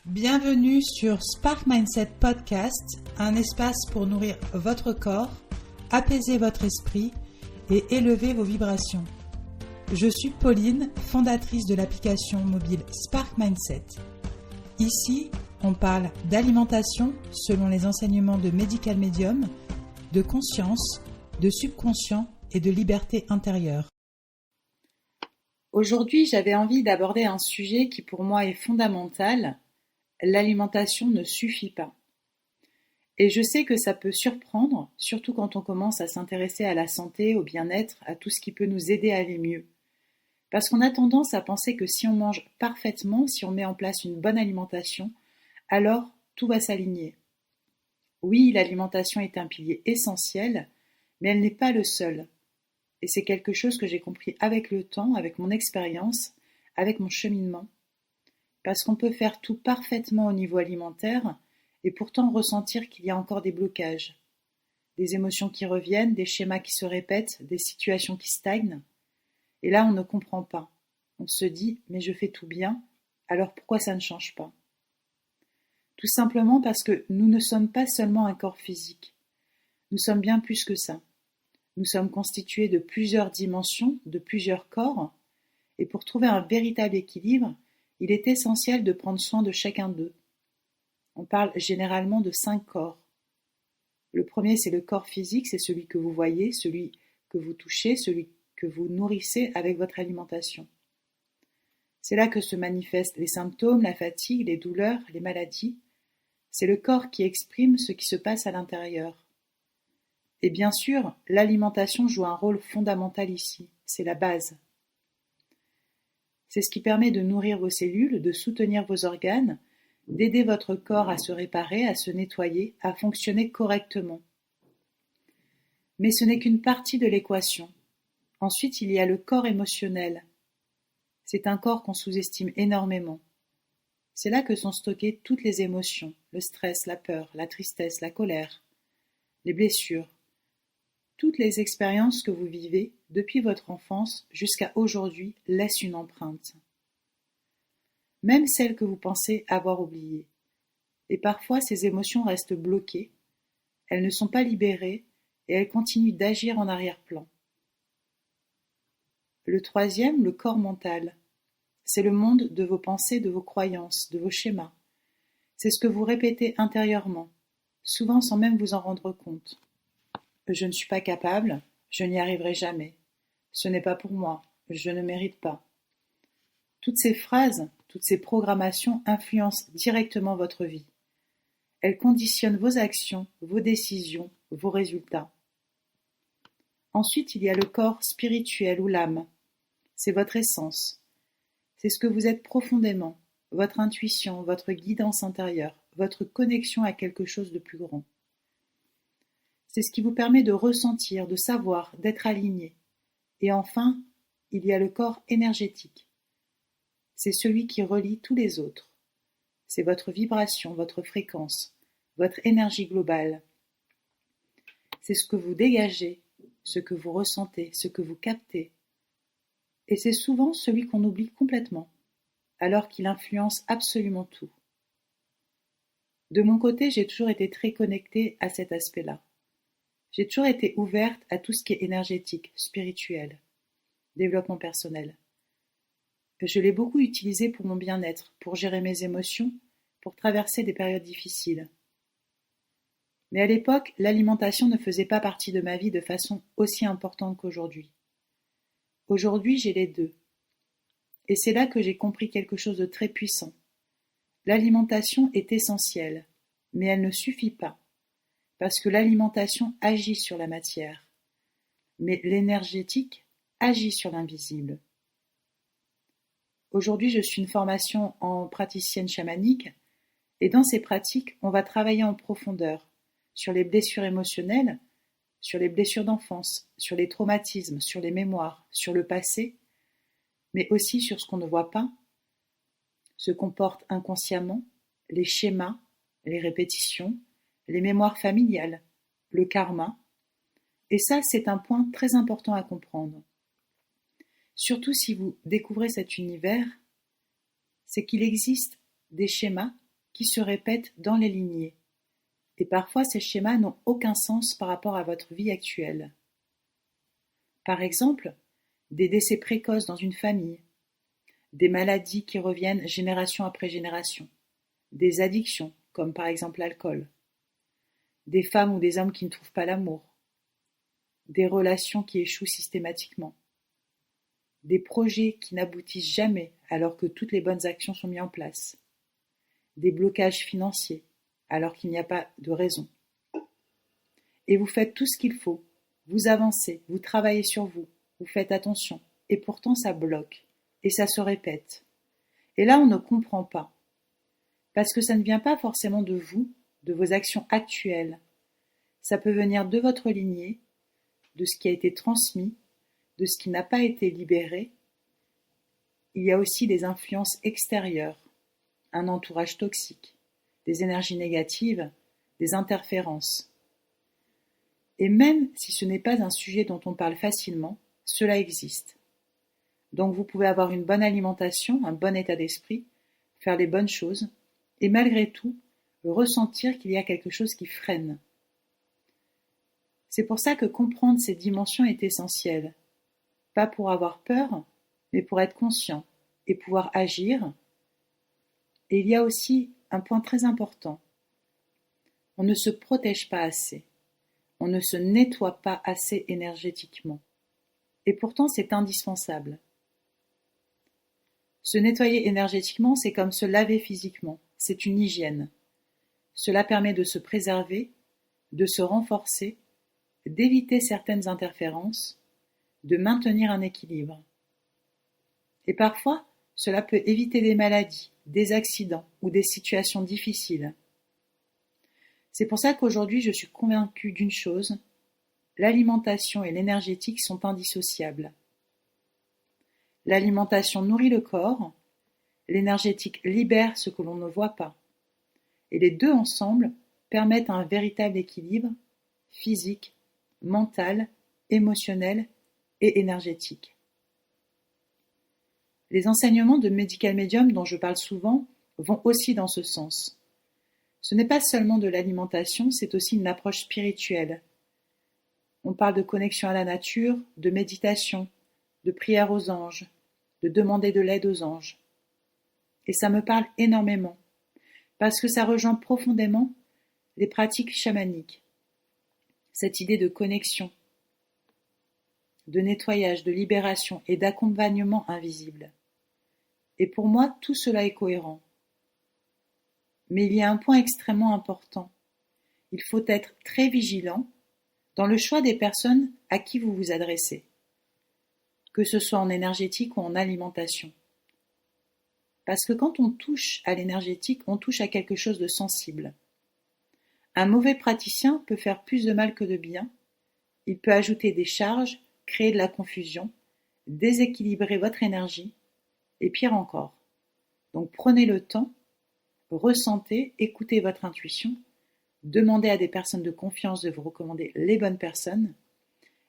Bienvenue sur Spark Mindset Podcast, un espace pour nourrir votre corps, apaiser votre esprit et élever vos vibrations. Je suis Pauline, fondatrice de l'application mobile Spark Mindset. Ici, on parle d'alimentation selon les enseignements de Medical Medium, de conscience, de subconscient et de liberté intérieure. Aujourd'hui, j'avais envie d'aborder un sujet qui pour moi est fondamental. L'alimentation ne suffit pas. Et je sais que ça peut surprendre, surtout quand on commence à s'intéresser à la santé, au bien-être, à tout ce qui peut nous aider à aller mieux. Parce qu'on a tendance à penser que si on mange parfaitement, si on met en place une bonne alimentation, alors tout va s'aligner. Oui, l'alimentation est un pilier essentiel, mais elle n'est pas le seul. Et c'est quelque chose que j'ai compris avec le temps, avec mon expérience, avec mon cheminement. Parce qu'on peut faire tout parfaitement au niveau alimentaire et pourtant ressentir qu'il y a encore des blocages, des émotions qui reviennent, des schémas qui se répètent, des situations qui stagnent. Et là, on ne comprend pas. On se dit « mais je fais tout bien, alors pourquoi ça ne change pas ?» Tout simplement parce que nous ne sommes pas seulement un corps physique. Nous sommes bien plus que ça. Nous sommes constitués de plusieurs dimensions, de plusieurs corps, et pour trouver un véritable équilibre, il est essentiel de prendre soin de chacun d'eux. On parle généralement de 5 corps. Le premier, c'est le corps physique, c'est celui que vous voyez, celui que vous touchez, celui que vous nourrissez avec votre alimentation. C'est là que se manifestent les symptômes, la fatigue, les douleurs, les maladies. C'est le corps qui exprime ce qui se passe à l'intérieur. Et bien sûr, l'alimentation joue un rôle fondamental ici, c'est la base. C'est ce qui permet de nourrir vos cellules, de soutenir vos organes, d'aider votre corps à se réparer, à se nettoyer, à fonctionner correctement. Mais ce n'est qu'une partie de l'équation. Ensuite, il y a le corps émotionnel. C'est un corps qu'on sous-estime énormément. C'est là que sont stockées toutes les émotions, le stress, la peur, la tristesse, la colère, les blessures. Toutes les expériences que vous vivez depuis votre enfance jusqu'à aujourd'hui laissent une empreinte. Même celles que vous pensez avoir oubliées. Et parfois ces émotions restent bloquées, elles ne sont pas libérées et elles continuent d'agir en arrière-plan. Le troisième, le corps mental. C'est le monde de vos pensées, de vos croyances, de vos schémas. C'est ce que vous répétez intérieurement, souvent sans même vous en rendre compte. Je ne suis pas capable, je n'y arriverai jamais. Ce n'est pas pour moi, je ne mérite pas. Toutes ces phrases, toutes ces programmations influencent directement votre vie. Elles conditionnent vos actions, vos décisions, vos résultats. Ensuite, il y a le corps spirituel ou l'âme. C'est votre essence. C'est ce que vous êtes profondément, votre intuition, votre guidance intérieure, votre connexion à quelque chose de plus grand. C'est ce qui vous permet de ressentir, de savoir, d'être aligné. Et enfin, il y a le corps énergétique. C'est celui qui relie tous les autres. C'est votre vibration, votre fréquence, votre énergie globale. C'est ce que vous dégagez, ce que vous ressentez, ce que vous captez. Et c'est souvent celui qu'on oublie complètement, alors qu'il influence absolument tout. De mon côté, j'ai toujours été très connectée à cet aspect-là. J'ai toujours été ouverte à tout ce qui est énergétique, spirituel, développement personnel. Je l'ai beaucoup utilisé pour mon bien-être, pour gérer mes émotions, pour traverser des périodes difficiles. Mais à l'époque, l'alimentation ne faisait pas partie de ma vie de façon aussi importante qu'aujourd'hui. Aujourd'hui, j'ai les deux. Et c'est là que j'ai compris quelque chose de très puissant. L'alimentation est essentielle, mais elle ne suffit pas. Parce que l'alimentation agit sur la matière, mais l'énergétique agit sur l'invisible. Aujourd'hui, je suis une formation en praticienne chamanique, et dans ces pratiques, on va travailler en profondeur sur les blessures émotionnelles, sur les blessures d'enfance, sur les traumatismes, sur les mémoires, sur le passé, mais aussi sur ce qu'on ne voit pas, ce qu'on porte inconsciemment, les schémas, les répétitions, les mémoires familiales, le karma. Et ça, c'est un point très important à comprendre. Surtout si vous découvrez cet univers, c'est qu'il existe des schémas qui se répètent dans les lignées. Et parfois ces schémas n'ont aucun sens par rapport à votre vie actuelle. Par exemple, des décès précoces dans une famille, des maladies qui reviennent génération après génération, des addictions, comme par exemple l'alcool, des femmes ou des hommes qui ne trouvent pas l'amour, des relations qui échouent systématiquement, des projets qui n'aboutissent jamais alors que toutes les bonnes actions sont mises en place, des blocages financiers alors qu'il n'y a pas de raison. Et vous faites tout ce qu'il faut, vous avancez, vous travaillez sur vous, vous faites attention, et pourtant ça bloque, et ça se répète. Et là on ne comprend pas, parce que ça ne vient pas forcément de vous, de vos actions actuelles. Ça peut venir de votre lignée, de ce qui a été transmis, de ce qui n'a pas été libéré. Il y a aussi des influences extérieures, un entourage toxique, des énergies négatives, des interférences. Et même si ce n'est pas un sujet dont on parle facilement, cela existe. Donc vous pouvez avoir une bonne alimentation, un bon état d'esprit, faire les bonnes choses, et malgré tout, ressentir qu'il y a quelque chose qui freine. C'est pour ça que comprendre ces dimensions est essentiel. Pas pour avoir peur, mais pour être conscient et pouvoir agir. Et il y a aussi un point très important. On ne se protège pas assez. On ne se nettoie pas assez énergétiquement. Et pourtant, c'est indispensable. Se nettoyer énergétiquement, c'est comme se laver physiquement. C'est une hygiène. Cela permet de se préserver, de se renforcer, d'éviter certaines interférences, de maintenir un équilibre. Et parfois, cela peut éviter des maladies, des accidents ou des situations difficiles. C'est pour ça qu'aujourd'hui je suis convaincue d'une chose, l'alimentation et l'énergétique sont indissociables. L'alimentation nourrit le corps, l'énergétique libère ce que l'on ne voit pas. Et les deux ensemble permettent un véritable équilibre physique, mental, émotionnel et énergétique. Les enseignements de Medical Medium dont je parle souvent vont aussi dans ce sens. Ce n'est pas seulement de l'alimentation, c'est aussi une approche spirituelle. On parle de connexion à la nature, de méditation, de prière aux anges, de demander de l'aide aux anges. Et ça me parle énormément, parce que ça rejoint profondément les pratiques chamaniques. Cette idée de connexion, de nettoyage, de libération et d'accompagnement invisible. Et pour moi, tout cela est cohérent. Mais il y a un point extrêmement important. Il faut être très vigilant dans le choix des personnes à qui vous vous adressez, que ce soit en énergétique ou en alimentation. Parce que quand on touche à l'énergétique, on touche à quelque chose de sensible. Un mauvais praticien peut faire plus de mal que de bien. Il peut ajouter des charges, créer de la confusion, déséquilibrer votre énergie, et pire encore. Donc prenez le temps, ressentez, écoutez votre intuition, demandez à des personnes de confiance de vous recommander les bonnes personnes,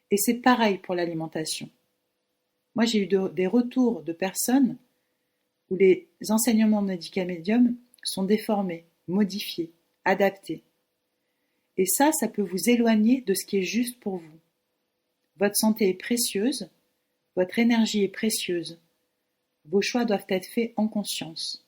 et c'est pareil pour l'alimentation. Moi j'ai eu des retours de personnes où les enseignements Medical Medium sont déformés, modifiés, adaptés. Et ça peut vous éloigner de ce qui est juste pour vous. Votre santé est précieuse, votre énergie est précieuse. Vos choix doivent être faits en conscience.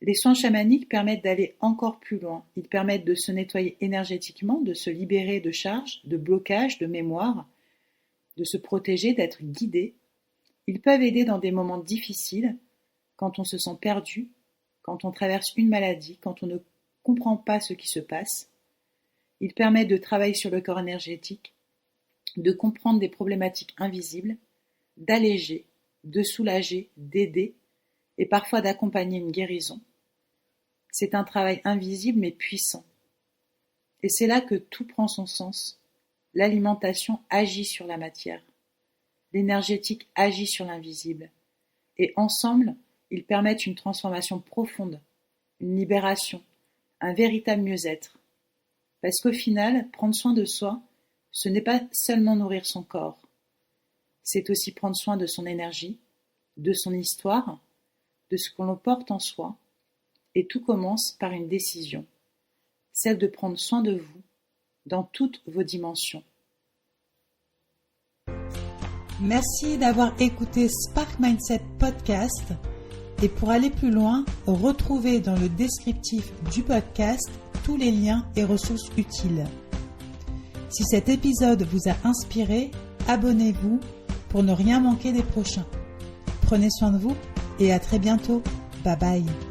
Les soins chamaniques permettent d'aller encore plus loin. Ils permettent de se nettoyer énergétiquement, de se libérer de charges, de blocages, de mémoire, de se protéger, d'être guidé. Ils peuvent aider dans des moments difficiles, quand on se sent perdu, quand on traverse une maladie, quand on ne comprend pas ce qui se passe. Ils permettent de travailler sur le corps énergétique, de comprendre des problématiques invisibles, d'alléger, de soulager, d'aider et parfois d'accompagner une guérison. C'est un travail invisible mais puissant. Et c'est là que tout prend son sens. L'alimentation agit sur la matière. L'énergétique agit sur l'invisible. Et ensemble, ils permettent une transformation profonde, une libération, un véritable mieux-être. Parce qu'au final, prendre soin de soi, ce n'est pas seulement nourrir son corps. C'est aussi prendre soin de son énergie, de son histoire, de ce que l'on porte en soi, Et tout commence par une décision, celle de prendre soin de vous dans toutes vos dimensions. Merci d'avoir écouté Spark Mindset Podcast. Et pour aller plus loin, retrouvez dans le descriptif du podcast tous les liens et ressources utiles. Si cet épisode vous a inspiré, abonnez-vous pour ne rien manquer des prochains. Prenez soin de vous et à très bientôt. Bye bye.